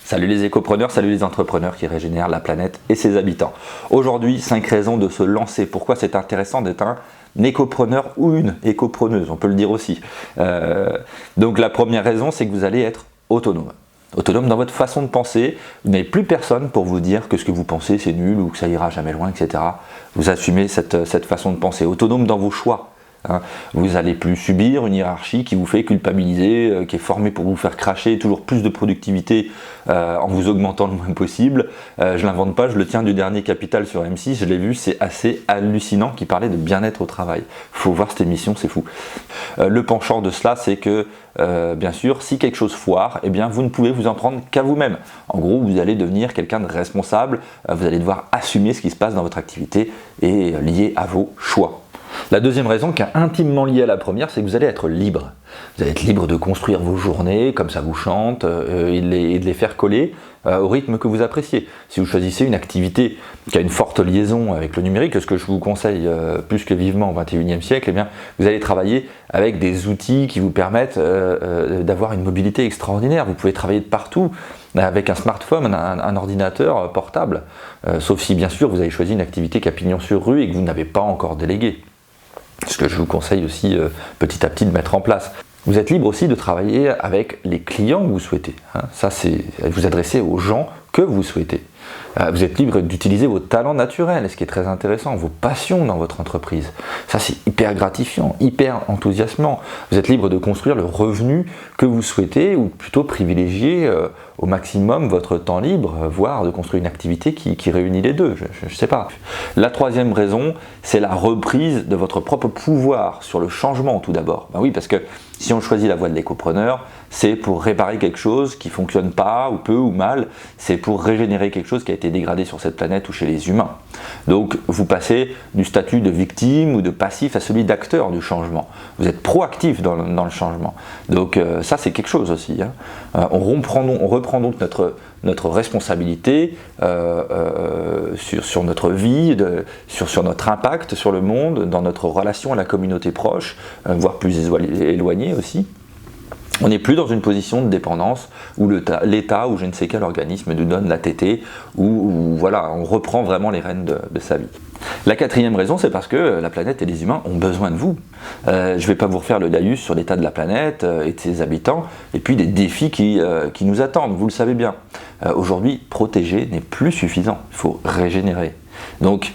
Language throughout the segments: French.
Salut les écopreneurs, salut les entrepreneurs qui régénèrent la planète et ses habitants. Aujourd'hui, 5 raisons de se lancer. Pourquoi c'est intéressant d'être un écopreneur ou une écopreneuse, on peut le dire aussi. Donc la première raison, c'est que vous allez être autonome. Autonome dans votre façon de penser, vous n'avez plus personne pour vous dire que ce que vous pensez c'est nul ou que ça ira jamais loin, etc. Vous assumez cette façon de penser, autonome dans vos choix. Vous n'allez plus subir une hiérarchie qui vous fait culpabiliser, qui est formée pour vous faire cracher toujours plus de productivité en vous augmentant le moins possible. Je ne l'invente pas, je le tiens du dernier Capital sur M6, je l'ai vu, c'est assez hallucinant, qui parlait de bien-être au travail. Il faut voir cette émission, c'est fou. Le penchant de cela, c'est que bien sûr, si quelque chose foire, eh bien, vous ne pouvez vous en prendre qu'à vous-même. En gros, vous allez devenir quelqu'un de responsable, vous allez devoir assumer ce qui se passe dans votre activité et lié à vos choix. La deuxième raison, qui est intimement liée à la première, c'est que vous allez être libre. Vous allez être libre de construire vos journées comme ça vous chante et de les faire coller au rythme que vous appréciez. Si vous choisissez une activité qui a une forte liaison avec le numérique, ce que je vous conseille plus que vivement au XXIe siècle, eh bien, vous allez travailler avec des outils qui vous permettent d'avoir une mobilité extraordinaire. Vous pouvez travailler de partout avec un smartphone, un ordinateur portable, sauf si bien sûr vous avez choisi une activité qui a pignon sur rue et que vous n'avez pas encore délégué. Ce que je vous conseille aussi petit à petit de mettre en place. Vous êtes libre aussi de travailler avec les clients que vous souhaitez. Ça, c'est vous adresser aux gens que vous souhaitez. Vous êtes libre d'utiliser vos talents naturels, ce qui est très intéressant, vos passions dans votre entreprise. Ça, c'est hyper gratifiant, hyper enthousiasmant. Vous êtes libre de construire le revenu que vous souhaitez, ou plutôt privilégier au maximum votre temps libre, voire de construire une activité qui réunit les deux, je ne sais pas. La troisième raison, c'est la reprise de votre propre pouvoir sur le changement tout d'abord. Ben oui, parce que si on choisit la voie de l'écopreneur, c'est pour réparer quelque chose qui ne fonctionne pas, ou peu, ou mal, c'est pour régénérer quelque chose qui a été dégradé sur cette planète ou chez les humains. Donc vous passez du statut de victime ou de passif à celui d'acteur du changement. Vous êtes proactif dans le changement. Donc ça c'est quelque chose aussi. On reprend donc notre responsabilité sur notre vie, sur notre impact sur le monde, dans notre relation à la communauté proche, voire plus éloignée aussi. On n'est plus dans une position de dépendance où l'État ou je ne sais quel organisme nous donne la tétée, où voilà, on reprend vraiment les rênes de sa vie. La quatrième raison, c'est parce que la planète et les humains ont besoin de vous. Je ne vais pas vous refaire le laïus sur l'état de la planète et de ses habitants, et puis des défis qui nous attendent, vous le savez bien. Aujourd'hui, protéger n'est plus suffisant, il faut régénérer. Donc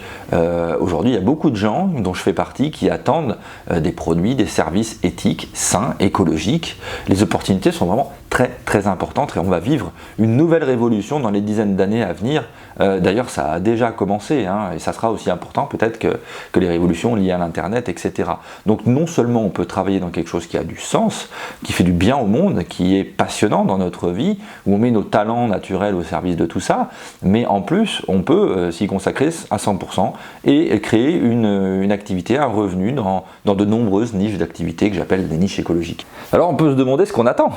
aujourd'hui, il y a beaucoup de gens, dont je fais partie, qui attendent des produits, des services éthiques, sains, écologiques. Les opportunités sont vraiment très très importantes et on va vivre une nouvelle révolution dans les dizaines d'années à venir. D'ailleurs, ça a déjà commencé et ça sera aussi important peut-être que les révolutions liées à l'internet, etc. Donc non seulement on peut travailler dans quelque chose qui a du sens, qui fait du bien au monde, qui est passionnant dans notre vie, où on met nos talents naturels au service de tout ça, mais en plus on peut s'y consacrer à 100% et créer une activité, un revenu dans de nombreuses niches d'activités que j'appelle des niches écologiques. Alors on peut se demander ce qu'on attend.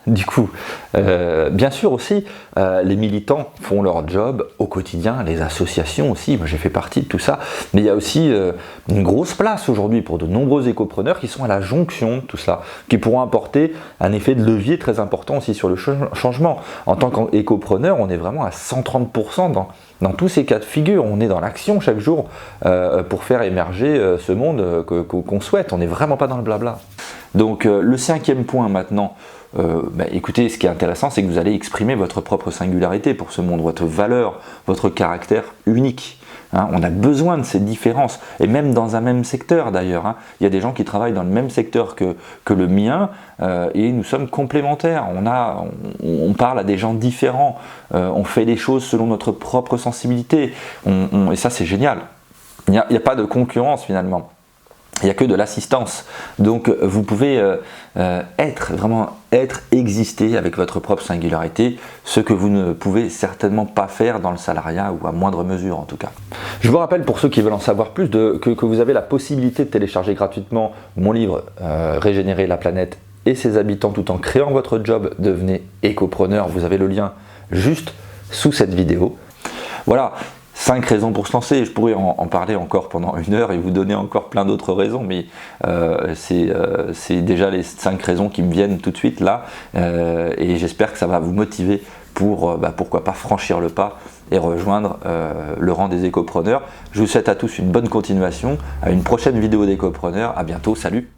Du coup, bien sûr aussi, les militants font leur job au quotidien, les associations aussi, moi j'ai fait partie de tout ça, mais il y a aussi une grosse place aujourd'hui pour de nombreux écopreneurs qui sont à la jonction de tout cela, qui pourront apporter un effet de levier très important aussi sur le changement. En tant qu'écopreneur, on est vraiment à 130% dans tous ces cas de figure, on est dans l'action chaque jour pour faire émerger ce monde qu'on souhaite, on n'est vraiment pas dans le blabla. Donc le cinquième point maintenant, écoutez, ce qui est intéressant, c'est que vous allez exprimer votre propre singularité pour ce monde, votre valeur, votre caractère unique. On a besoin de ces différences, et même dans un même secteur d'ailleurs. Il y a des gens qui travaillent dans le même secteur que le mien, et nous sommes complémentaires. On parle à des gens différents, on fait les choses selon notre propre sensibilité, et ça c'est génial. Il n'y a pas de concurrence finalement. Il n'y a que de l'assistance. Donc vous pouvez exister avec votre propre singularité, ce que vous ne pouvez certainement pas faire dans le salariat, ou à moindre mesure en tout cas. Je vous rappelle, pour ceux qui veulent en savoir plus, que vous avez la possibilité de télécharger gratuitement mon livre Régénérer la planète et ses habitants tout en créant votre job, devenez écopreneur. Vous avez le lien juste sous cette vidéo. Voilà. 5 raisons pour se lancer, je pourrais en parler encore pendant 1 heure et vous donner encore plein d'autres raisons, mais c'est déjà les 5 raisons qui me viennent tout de suite là, et j'espère que ça va vous motiver pour, pourquoi pas, franchir le pas et rejoindre le rang des écopreneurs. Je vous souhaite à tous une bonne continuation, à une prochaine vidéo d'écopreneurs. À bientôt, salut!